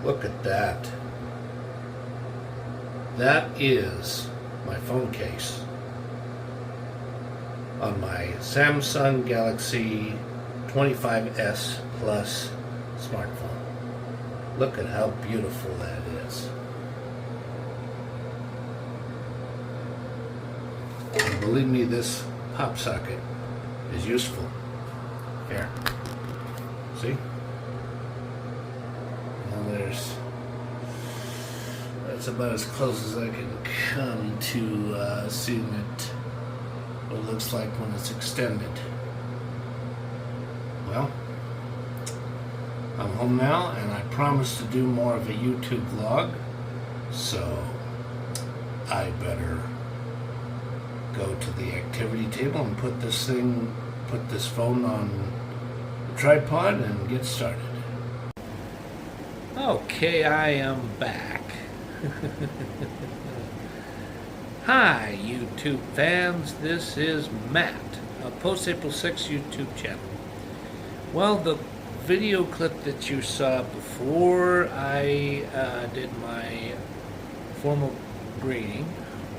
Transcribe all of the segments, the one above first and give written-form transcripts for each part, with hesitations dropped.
Look at that. That is my phone case on my Samsung Galaxy 25S Plus smartphone. Look at how beautiful that is. And believe me, this pop socket is useful. Here. See? That's about as close as I can come to seeing it, what it looks like when it's extended. Well, I'm home now, and I promised to do more of a YouTube vlog, so I better go to the activity table and put this phone on the tripod and get started. Okay, I am back. Hi, YouTube fans. This is Matt, a Post-April 6 YouTube channel. Well, the video clip that you saw before I did my formal greeting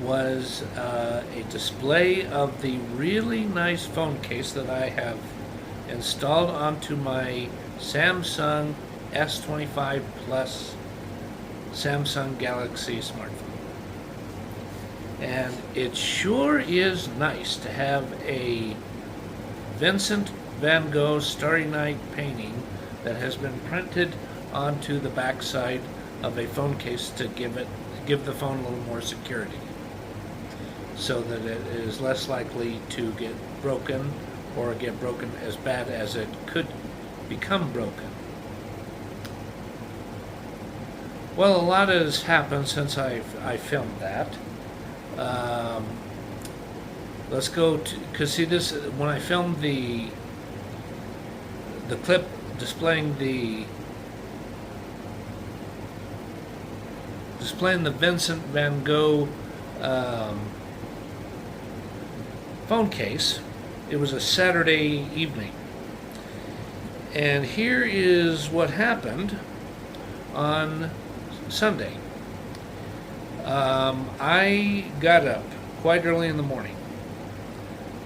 was a display of the really nice phone case that I have installed onto my Samsung S25 Plus Samsung Galaxy smartphone. And it sure is nice to have a Vincent Van Gogh Starry Night painting that has been printed onto the backside of a phone case to give the phone a little more security, so that it is less likely to get broken or get broken as bad as it could become broken. Well, a lot has happened since I filmed that. Let's go to, because see this, when I filmed the clip displaying the Vincent Van Gogh phone case, it was a Saturday evening. And here is what happened on Sunday. I got up quite early in the morning,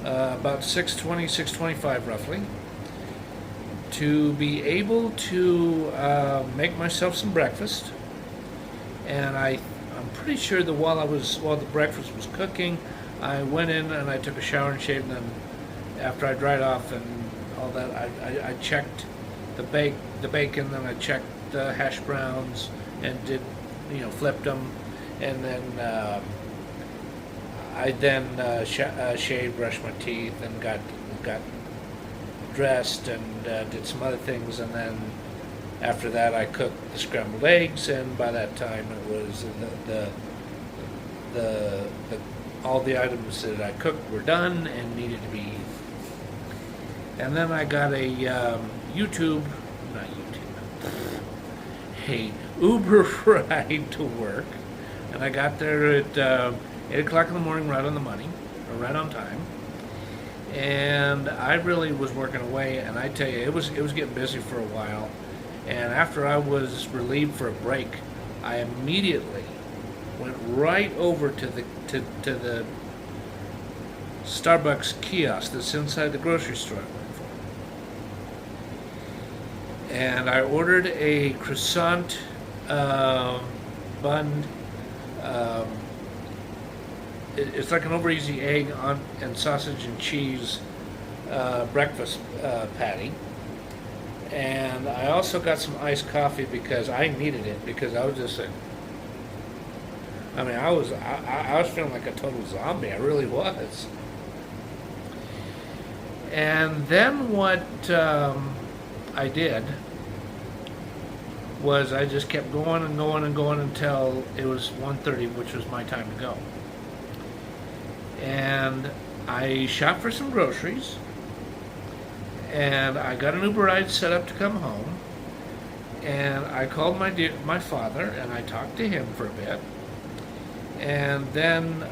about 6:20, 6:25 roughly, to be able to make myself some breakfast. And I'm pretty sure that while the breakfast was cooking, I went in and I took a shower and shaved, and then after I dried off and all that, I checked the bacon, then I checked the hash browns and flipped them, and then I shaved, brushed my teeth, and got dressed and did some other things, and then after that I cooked the scrambled eggs, and by that time it was all the items that I cooked were done and needed to be eaten. And then I got a Uber ride to work, and I got there at 8 o'clock in the morning, right on the money, or right on time. And I really was working away, and I tell you, it was getting busy for a while. And after I was relieved for a break, I immediately went right over to the Starbucks kiosk that's inside the grocery store. And I ordered a croissant bun. It's like an over easy egg and sausage and cheese breakfast patty. And I also got some iced coffee because I needed it, because I was just I was feeling like a total zombie. I really was. And then what I did was I just kept going and going and going until it was 1:30, which was my time to go. And I shopped for some groceries, and I got an Uber ride set up to come home, and I called my father, and I talked to him for a bit. And then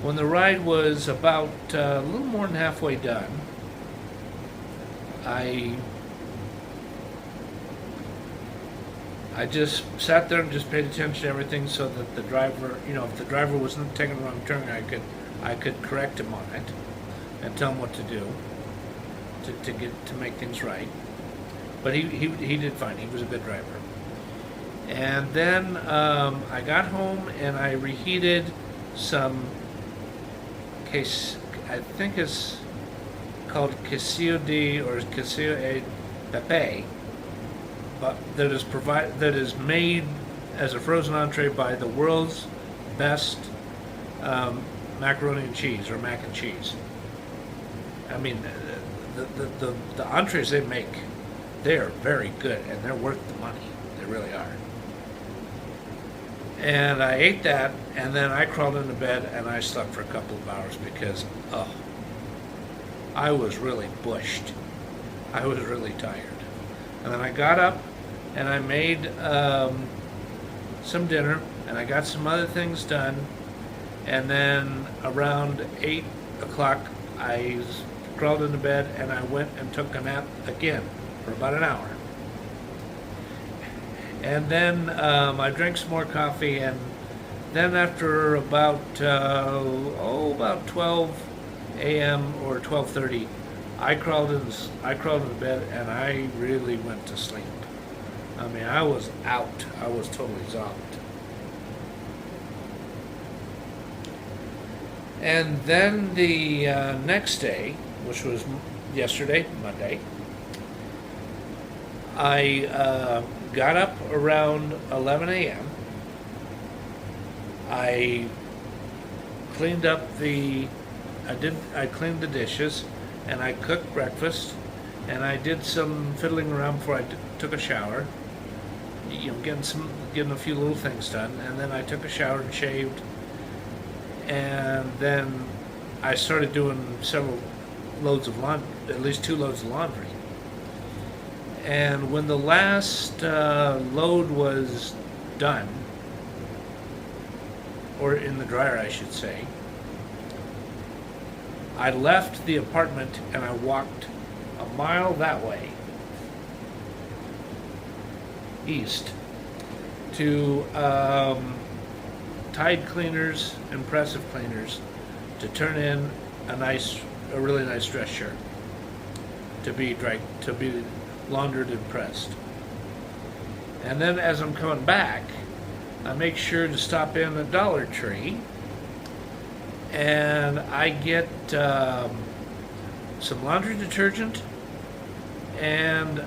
when the ride was about a little more than halfway done, I I just sat there and just paid attention to everything so that the driver, if the driver was not taking a wrong turn, I could correct him on it and tell him what to do to make things right. But he did fine. He was a good driver. And then I got home and I reheated some I think it's called quesillo de or quesillo e pepe, but that is made as a frozen entree by the world's best macaroni and cheese, or mac and cheese. I mean, the entrees they make, they are very good and they're worth the money. They really are. And I ate that, and then I crawled into bed and I slept for a couple of hours because, I was really bushed. I was really tired. And then I got up and I made some dinner, and I got some other things done. And then around 8 o'clock, I crawled into bed and I went and took a nap again for about an hour. And then I drank some more coffee, and then after about 12 a.m. or 12:30, I crawled into bed and I really went to sleep. I mean, I was out. I was totally zonked. And then the next day, which was yesterday, Monday, I got up around 11 a.m. I cleaned up I cleaned the dishes, and I cooked breakfast, and I did some fiddling around before I took a shower, getting a few little things done, and then I took a shower and shaved, and then I started doing several loads of laundry, at least 2 loads of laundry. And when the last load was done, or in the dryer I should say, I left the apartment and I walked a mile that way, east, to Tide Cleaners, Impressive Cleaners, to turn in a really nice dress shirt to be laundered and pressed. And then as I'm coming back, I make sure to stop in at Dollar Tree, and I get some laundry detergent and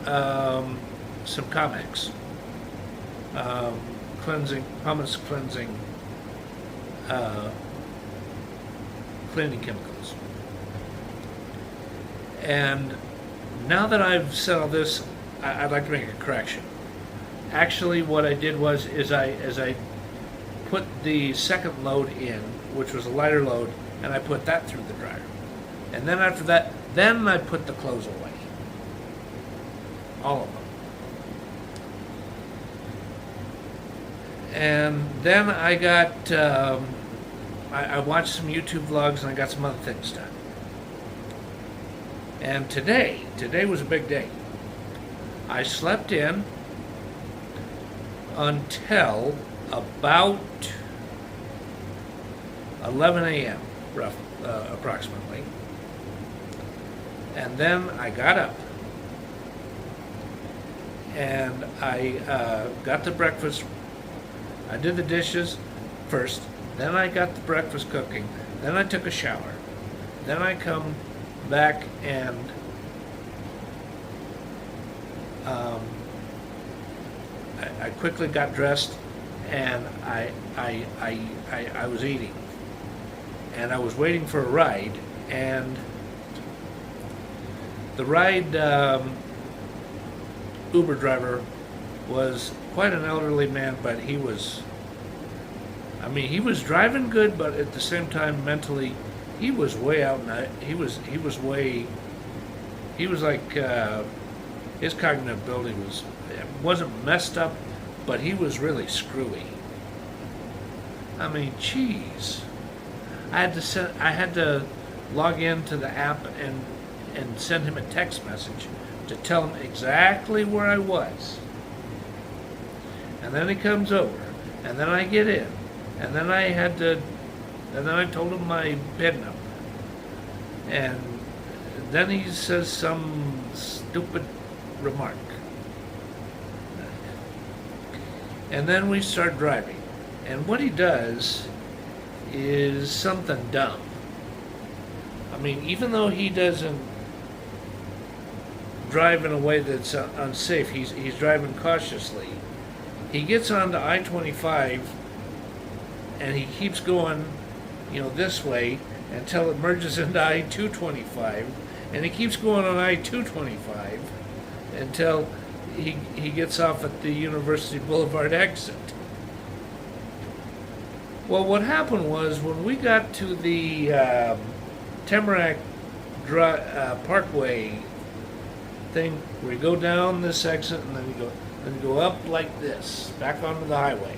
some Comex hummus cleansing cleaning chemicals. And now that I've said all this, I'd like to make a correction. Actually, what I did was I put the second load in, which was a lighter load, and I put that through the dryer. And then after that, then I put the clothes away. All of them. And then I got, I watched some YouTube vlogs, and I got some other things done. And today was a big day. I slept in until about 11 a.m., approximately. And then I got up and I got the breakfast. I did the dishes first, then I got the breakfast cooking, then I took a shower, then I come back and I quickly got dressed, and I was eating, and I was waiting for a ride, and the ride Uber driver was quite an elderly man, but he was driving good, but at the same time mentally he was way out, and he was like his cognitive ability wasn't messed up, but he was really screwy. I mean, geez. I had to log into the app and send him a text message to tell him exactly where I was. And then he comes over, and then I get in, and then and then I told him my bed number. And then he says some stupid remark. And then we start driving. And what he does is something dumb. I mean, even though he doesn't drive in a way that's unsafe, he's driving cautiously. He gets onto I-25 and he keeps going, this way until it merges into I-225, and he keeps going on I-225 until he gets off at the University Boulevard exit. Well, what happened was when we got to the Tamarack Parkway thing, where you go down this exit and then you go up like this, back onto the highway.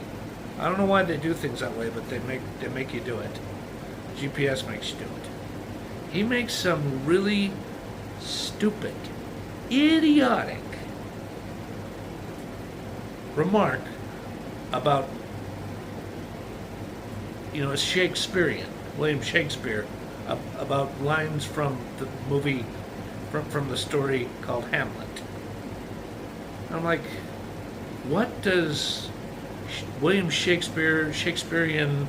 I don't know why they do things that way, but they make you do it. GPS makes you do it. He makes some really stupid, idiotic remark about, it's Shakespearean, William Shakespeare, about lines from the movie, from the story called Hamlet. I'm like, what does William Shakespearean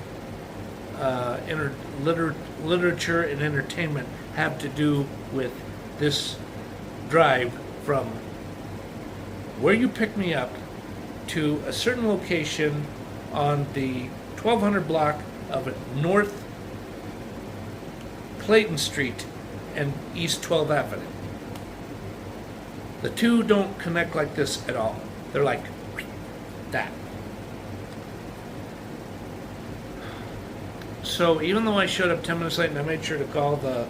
literature and entertainment have to do with this drive from where you pick me up to a certain location on the 1200 block of North Clayton Street and East 12th Avenue? The two don't connect like this at all. They're like that. So even though I showed up 10 minutes late, and I made sure to call the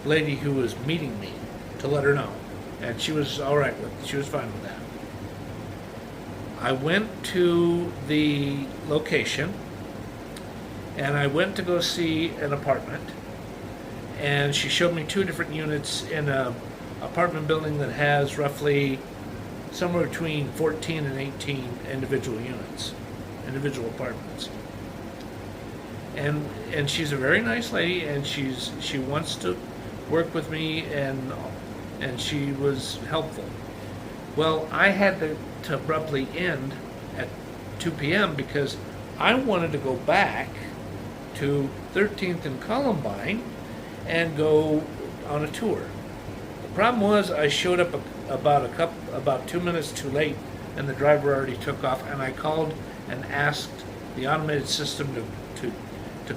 lady who was meeting me to let her know, and she was all right with it. She was fine with that. I went to the location, and I went to go see an apartment, and she showed me two different units in a apartment building that has roughly somewhere between 14 and 18 individual apartments. And she's a very nice lady, and she wants to work with me, and she was helpful. Well, I had to abruptly end at 2 p.m. because I wanted to go back to 13th and Columbine and go on a tour. The problem was I showed up about 2 minutes too late, and the driver already took off, and I called and asked the automated system to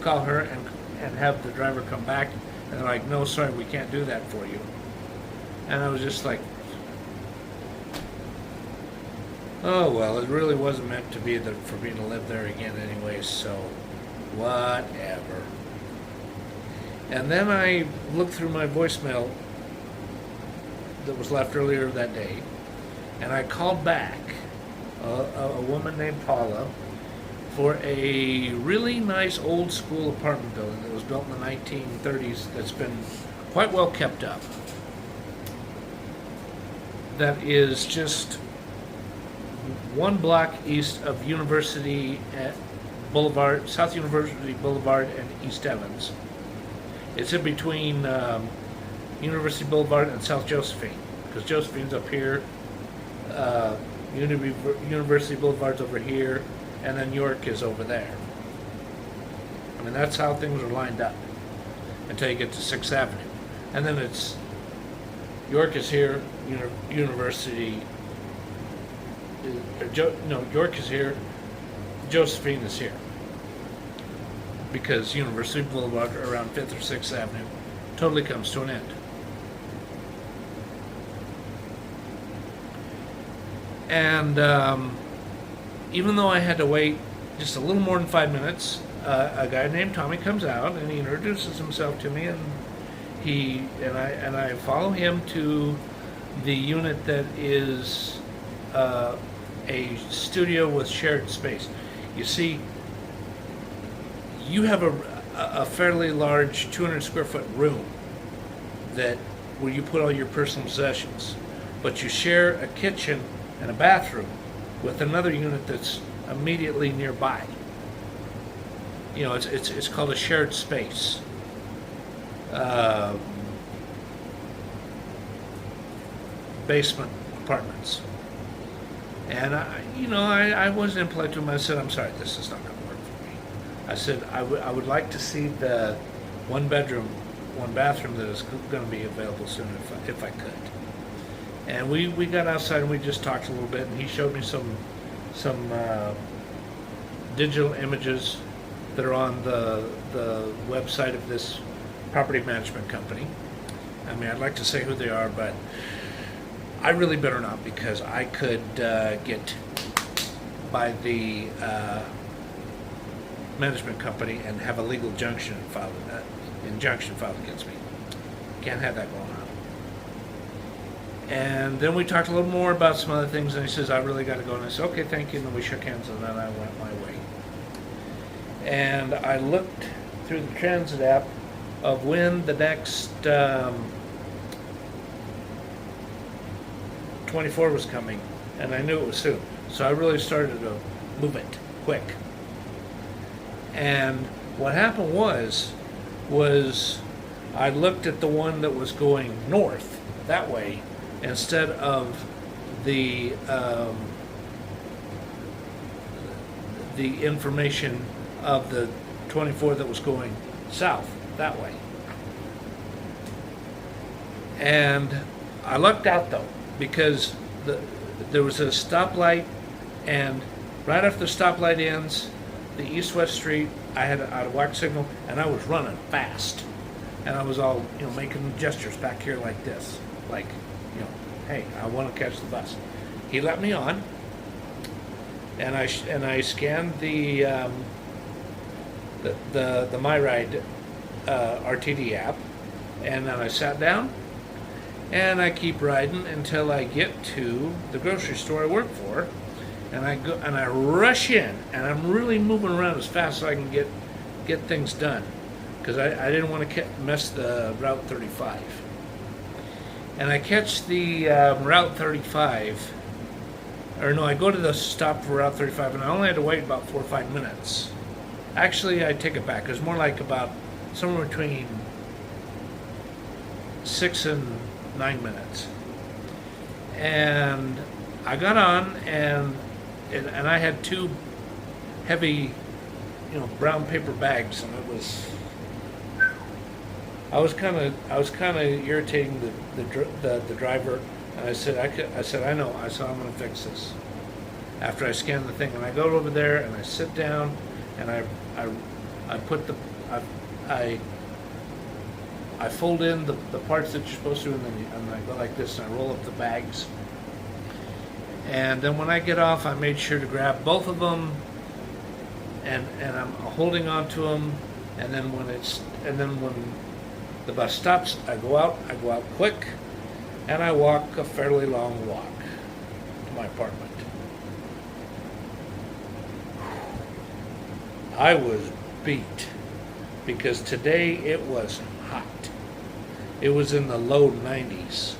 call her and have the driver come back, and they're like, no, sorry, we can't do that for you. And I was just like, oh, well, it really wasn't meant to be for me to live there again anyway, so whatever. And then I looked through my voicemail that was left earlier that day, and I called back a woman named Paula for a really nice old school apartment building that was built in the 1930s that's been quite well kept up. That is just one block east of University Boulevard, South University Boulevard and East Evans. It's in between University Boulevard and South Josephine, because Josephine's up here, University Boulevard's over here, and then York is over there. I mean, that's how things are lined up until you get to 6th Avenue. And then it's York is here, University, York is here, Josephine is here. Because University Boulevard around 5th or 6th Avenue totally comes to an end. And even though I had to wait just a little more than 5 minutes, a guy named Tommy comes out and he introduces himself to me, and I follow him to the unit that is a studio with shared space. You see, you have a fairly large 200 square foot room where you put all your personal possessions, but you share a kitchen and a bathroom with another unit that's immediately nearby. You know, it's called a shared space. Basement apartments. And I wasn't impolite to him. I said, I'm sorry, this is not going to work for me. I said, I would like to see the one bedroom, one bathroom that is going to be available soon if I could. And we got outside and we just talked a little bit, and he showed me some digital images that are on the website of this property management company. I mean, I'd like to say who they are, but I really better not, because I could get by the management company and have a legal injunction filed against me. Can't have that going on. And then we talked a little more about some other things, and he says, I really got to go. And I said, okay, thank you. And then we shook hands, and then I went my way. And I looked through the transit app of when the next 24 was coming, and I knew it was soon. So I really started to move it quick. And what happened was I looked at the one that was going north that way instead of the information of the 24 that was going south that way. And I lucked out though, because there was a stoplight, and right after the stoplight ends, the east-west street, I had a white signal, and I was running fast, and I was all making gestures back here like this, like hey, I want to catch the bus. He let me on, and I scanned the MyRide RTD app, and then I sat down, and I keep riding until I get to the grocery store I work for, and I go and I rush in, and I'm really moving around as fast as I can get things done, because I didn't want to mess the Route 35. And I catch the Route 35, or no, I go to the stop for Route 35, and I only had to wait about 4 or 5 minutes. Actually, I take it back. It was more like about somewhere between 6 and 9 minutes. And I got on, and I had 2 heavy, brown paper bags, and it was. I was kind of irritating the driver, and I said, I know. I said, I'm going to fix this. After I scan the thing, and I go over there, and I sit down, and I put I fold in the parts that you're supposed to, and then I go like this, and I roll up the bags. And then when I get off, I made sure to grab both of them, and I'm holding on to them. And then when the bus stops, I go out quick, and I walk a fairly long walk to my apartment. I was beat, because today it was hot. It was in the low 90s.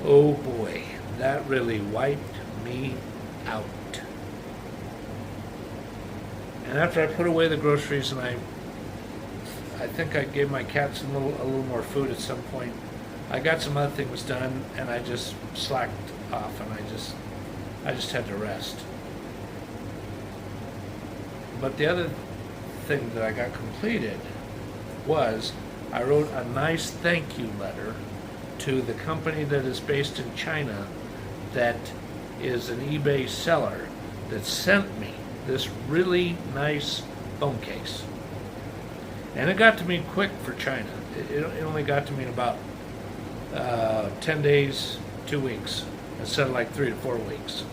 Oh boy, that really wiped me out. And after I put away the groceries, and I think I gave my cats a little more food at some point, I got some other things done, and I just slacked off, and I just had to rest. But the other thing that I got completed was I wrote a nice thank you letter to the company that is based in China, that is an eBay seller, that sent me this really nice phone case. And it got to me quick for China. It only got to me in about 10 days, 2 weeks, instead of like 3 to 4 weeks.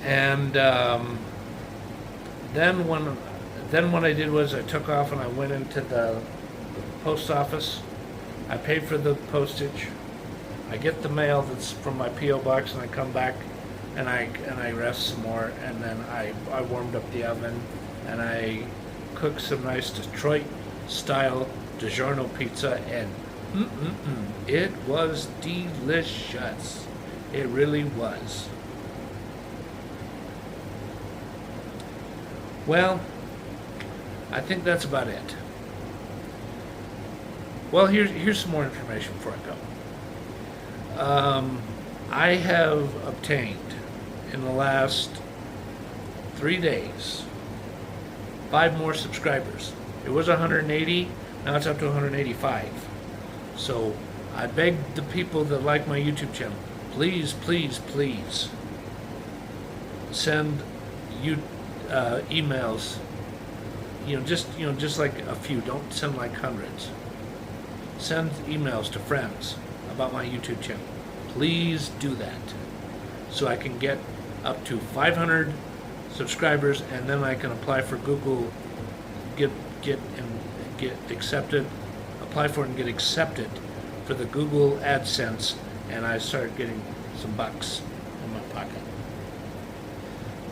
And then what I did was I took off and I went into the post office. I paid for the postage. I get the mail that's from my P.O. box, and I come back and I rest some more, and then I warmed up the oven, and I cooked some nice Detroit style DiGiorno pizza, and it was delicious. It really was. Well, I think that's about it. Well, here's some more information before I go. I have obtained in the last 3 days 5 more subscribers. It was 180, now it's up to 185. So I beg the people that like my YouTube channel, please, please, please send you emails. Just like a few. Don't send like hundreds. Send emails to friends about my YouTube channel. Please do that, so I can get up to 500 subscribers, and then I can apply for Google, get accepted, apply for it and get accepted for the Google AdSense, and I start getting some bucks in my pocket.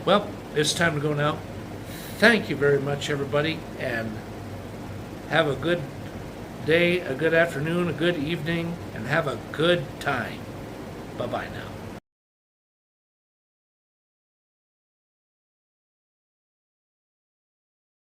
Well, it's time to go now. Thank you very much, everybody, and have a good day, a good afternoon, a good evening, and have a good time. Bye-bye now.